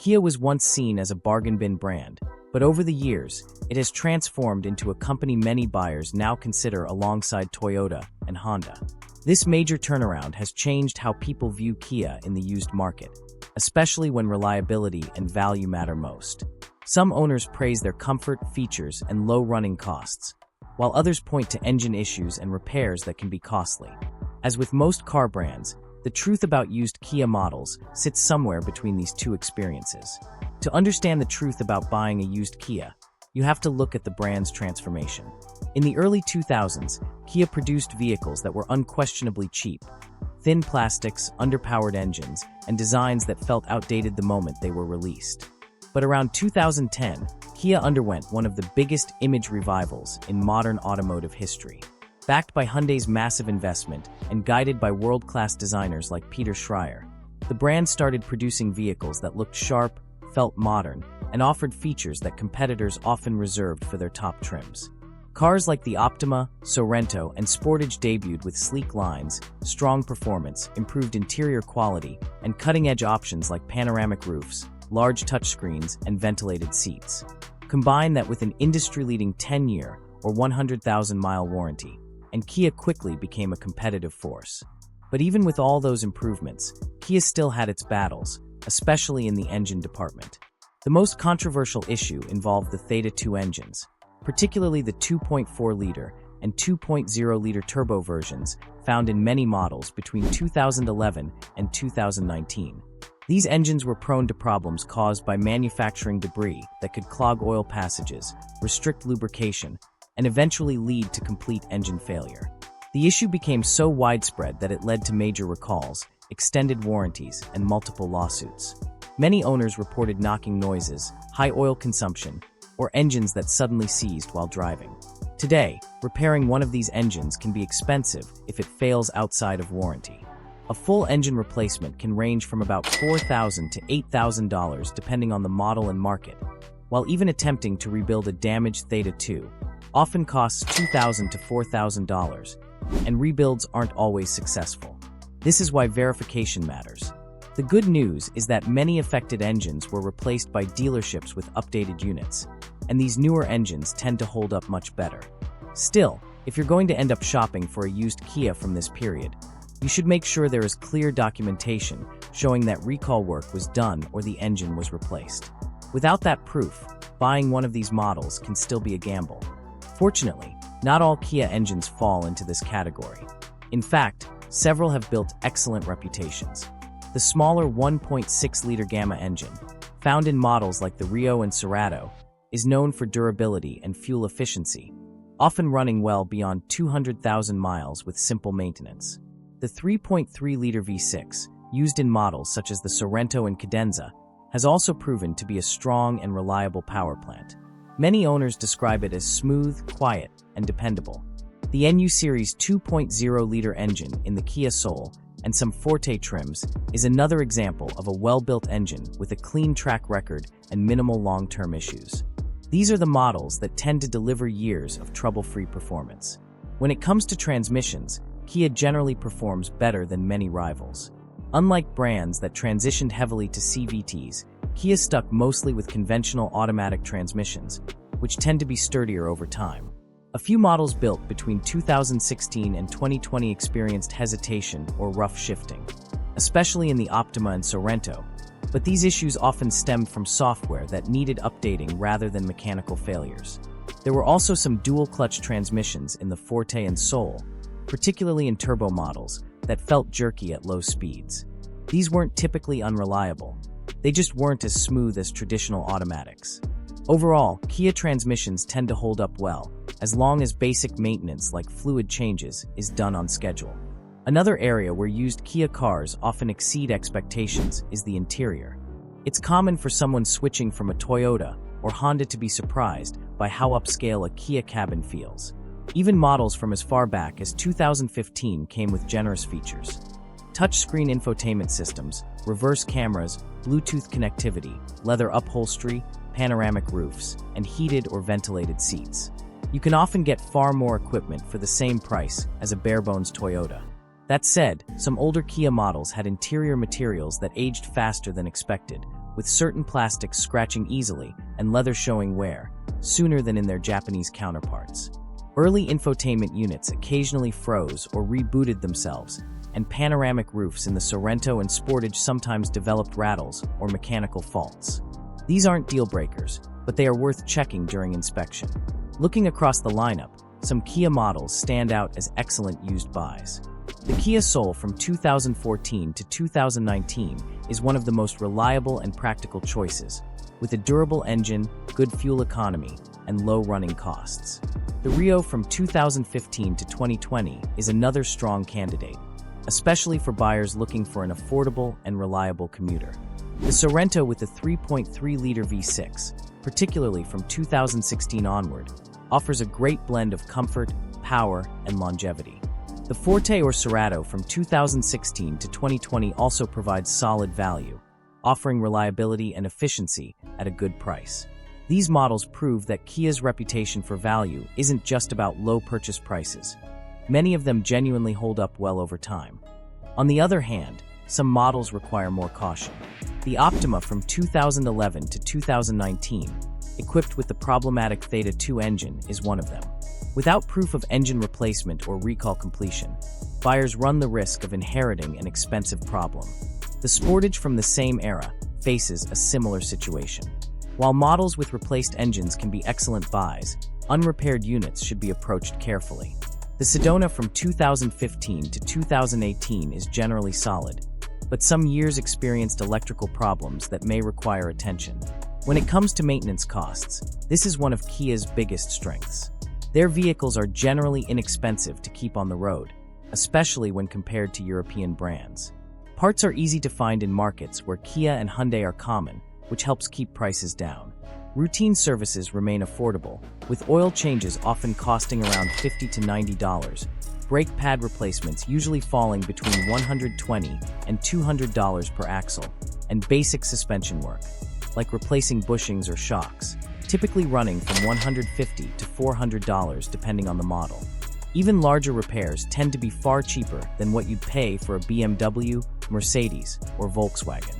Kia was once seen as a bargain bin brand, but over the years, it has transformed into a company many buyers now consider alongside Toyota and Honda. This major turnaround has changed how people view Kia in the used market, especially when reliability and value matter most. Some owners praise their comfort, features, and low running costs, while others point to engine issues and repairs that can be costly. As with most car brands, the truth about used Kia models sits somewhere between these two experiences. To understand the truth about buying a used Kia, you have to look at the brand's transformation. In the early 2000s, Kia produced vehicles that were unquestionably cheap: thin plastics, underpowered engines, and designs that felt outdated the moment they were released. But around 2010, Kia underwent one of the biggest image revivals in modern automotive history. Backed by Hyundai's massive investment and guided by world-class designers like Peter Schreier, the brand started producing vehicles that looked sharp, felt modern, and offered features that competitors often reserved for their top trims. Cars like the Optima, Sorento, and Sportage debuted with sleek lines, strong performance, improved interior quality, and cutting-edge options like panoramic roofs, large touchscreens, and ventilated seats. Combine that with an industry-leading 10-year or 100,000-mile warranty, and Kia quickly became a competitive force. But even with all those improvements, Kia still had its battles, especially in the engine department. The most controversial issue involved the Theta 2 engines, particularly the 2.4-liter and 2.0-liter turbo versions found in many models between 2011 and 2019. These engines were prone to problems caused by manufacturing debris that could clog oil passages, restrict lubrication, and eventually lead to complete engine failure. The issue became so widespread that it led to major recalls, extended warranties, and multiple lawsuits. Many owners reported knocking noises, high oil consumption, or engines that suddenly seized while driving. Today, repairing one of these engines can be expensive if it fails outside of warranty. A full engine replacement can range from about $4,000 to $8,000 depending on the model and market, while even attempting to rebuild a damaged Theta 2 often costs $2,000 to $4,000, and rebuilds aren't always successful. This is why verification matters. The good news is that many affected engines were replaced by dealerships with updated units, and these newer engines tend to hold up much better. Still, if you're going to end up shopping for a used Kia from this period, you should make sure there is clear documentation showing that recall work was done or the engine was replaced. Without that proof, buying one of these models can still be a gamble. Fortunately, not all Kia engines fall into this category. In fact, several have built excellent reputations. The smaller 1.6-liter Gamma engine, found in models like the Rio and Cerato, is known for durability and fuel efficiency, often running well beyond 200,000 miles with simple maintenance. The 3.3-liter V6, used in models such as the Sorento and Cadenza, has also proven to be a strong and reliable power plant. Many owners describe it as smooth, quiet, and dependable. The NU Series 2.0-liter engine in the Kia Soul and some Forte trims is another example of a well-built engine with a clean track record and minimal long-term issues. These are the models that tend to deliver years of trouble-free performance. When it comes to transmissions, Kia generally performs better than many rivals. Unlike brands that transitioned heavily to CVTs, Kia stuck mostly with conventional automatic transmissions, which tend to be sturdier over time. A few models built between 2016 and 2020 experienced hesitation or rough shifting, especially in the Optima and Sorento, but these issues often stemmed from software that needed updating rather than mechanical failures. There were also some dual-clutch transmissions in the Forte and Soul, particularly in turbo models, that felt jerky at low speeds. These weren't typically unreliable. They just weren't as smooth as traditional automatics. Overall, Kia transmissions tend to hold up well, as long as basic maintenance like fluid changes is done on schedule. Another area where used Kia cars often exceed expectations is the interior. It's common for someone switching from a Toyota or Honda to be surprised by how upscale a Kia cabin feels. Even models from as far back as 2015 came with generous features. Touchscreen infotainment systems, reverse cameras, Bluetooth connectivity, leather upholstery, panoramic roofs, and heated or ventilated seats. You can often get far more equipment for the same price as a bare-bones Toyota. That said, some older Kia models had interior materials that aged faster than expected, with certain plastics scratching easily and leather showing wear, sooner than in their Japanese counterparts. Early infotainment units occasionally froze or rebooted themselves, and panoramic roofs in the Sorento and Sportage sometimes developed rattles or mechanical faults. These aren't deal breakers, but they are worth checking during inspection. Looking across the lineup, some Kia models stand out as excellent used buys. The Kia Soul from 2014 to 2019 is one of the most reliable and practical choices, with a durable engine, good fuel economy, and low running costs. The Rio from 2015 to 2020 is another strong candidate, especially for buyers looking for an affordable and reliable commuter. The Sorento with the 3.3-liter V6, particularly from 2016 onward, offers a great blend of comfort, power, and longevity. The Forte or Cerato from 2016 to 2020 also provides solid value, offering reliability and efficiency at a good price. These models prove that Kia's reputation for value isn't just about low purchase prices. Many of them genuinely hold up well over time. On the other hand, some models require more caution. The Optima from 2011 to 2019, equipped with the problematic Theta 2 engine, is one of them. Without proof of engine replacement or recall completion, buyers run the risk of inheriting an expensive problem. The Sportage from the same era faces a similar situation. While models with replaced engines can be excellent buys, unrepaired units should be approached carefully. The Sedona from 2015 to 2018 is generally solid, but some years experienced electrical problems that may require attention. When it comes to maintenance costs, this is one of Kia's biggest strengths. Their vehicles are generally inexpensive to keep on the road, especially when compared to European brands. Parts are easy to find in markets where Kia and Hyundai are common, which helps keep prices down. Routine services remain affordable, with oil changes often costing around $50 to $90, brake pad replacements usually falling between $120 and $200 per axle, and basic suspension work, like replacing bushings or shocks, typically running from $150 to $400 depending on the model. Even larger repairs tend to be far cheaper than what you'd pay for a BMW, Mercedes, or Volkswagen.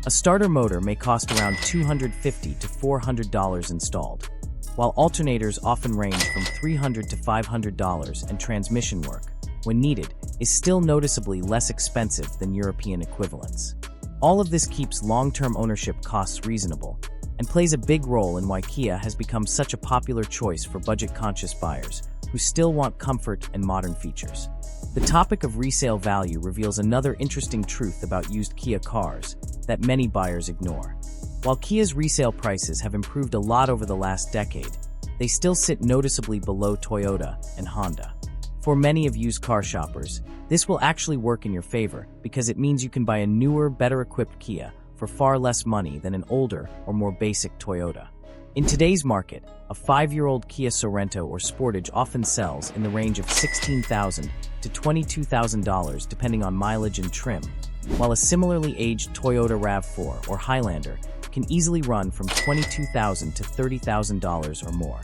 A starter motor may cost around $250 to $400 installed, while alternators often range from $300 to $500, and transmission work, when needed, is still noticeably less expensive than European equivalents. All of this keeps long-term ownership costs reasonable, and plays a big role in why Kia has become such a popular choice for budget-conscious buyers who still want comfort and modern features. The topic of resale value reveals another interesting truth about used Kia cars that many buyers ignore. While Kia's resale prices have improved a lot over the last decade, they still sit noticeably below Toyota and Honda. For many of used car shoppers, this will actually work in your favor because it means you can buy a newer, better-equipped Kia for far less money than an older or more basic Toyota. In today's market, a 5-year-old Kia Sorento or Sportage often sells in the range of $16,000 to $22,000 depending on mileage and trim, while a similarly aged Toyota RAV4 or Highlander can easily run from $22,000 to $30,000 or more.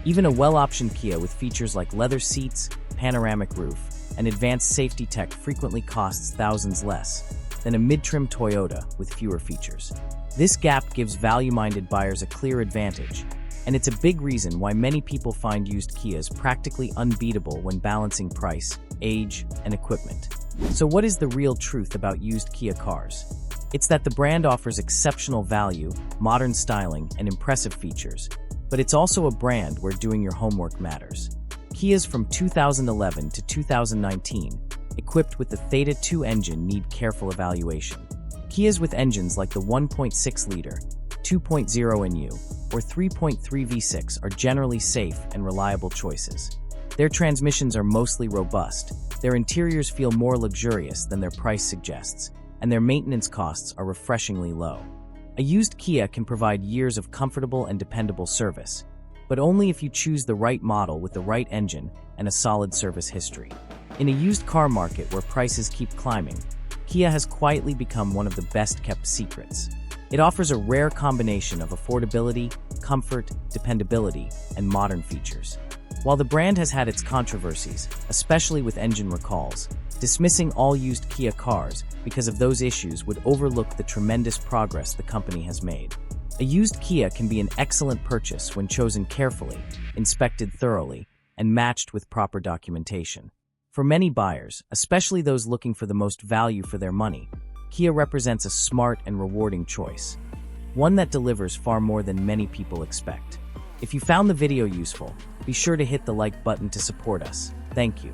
Even a well-optioned Kia with features like leather seats, panoramic roof, and advanced safety tech frequently costs thousands less than a mid-trim Toyota with fewer features. This gap gives value-minded buyers a clear advantage, and it's a big reason why many people find used Kias practically unbeatable when balancing price, age, and equipment. So what is the real truth about used Kia cars? It's that the brand offers exceptional value, modern styling, and impressive features, but it's also a brand where doing your homework matters. Kias from 2011 to 2019, equipped with the Theta 2 engine, need careful evaluation. Kias with engines like the 1.6-liter, 2.0 NU, or 3.3 V6 are generally safe and reliable choices. Their transmissions are mostly robust, their interiors feel more luxurious than their price suggests, and their maintenance costs are refreshingly low. A used Kia can provide years of comfortable and dependable service, but only if you choose the right model with the right engine and a solid service history. In a used car market where prices keep climbing, Kia has quietly become one of the best-kept secrets. It offers a rare combination of affordability, comfort, dependability, and modern features. While the brand has had its controversies, especially with engine recalls, dismissing all used Kia cars because of those issues would overlook the tremendous progress the company has made. A used Kia can be an excellent purchase when chosen carefully, inspected thoroughly, and matched with proper documentation. For many buyers, especially those looking for the most value for their money, Kia represents a smart and rewarding choice, one that delivers far more than many people expect. If you found the video useful, be sure to hit the like button to support us. Thank you.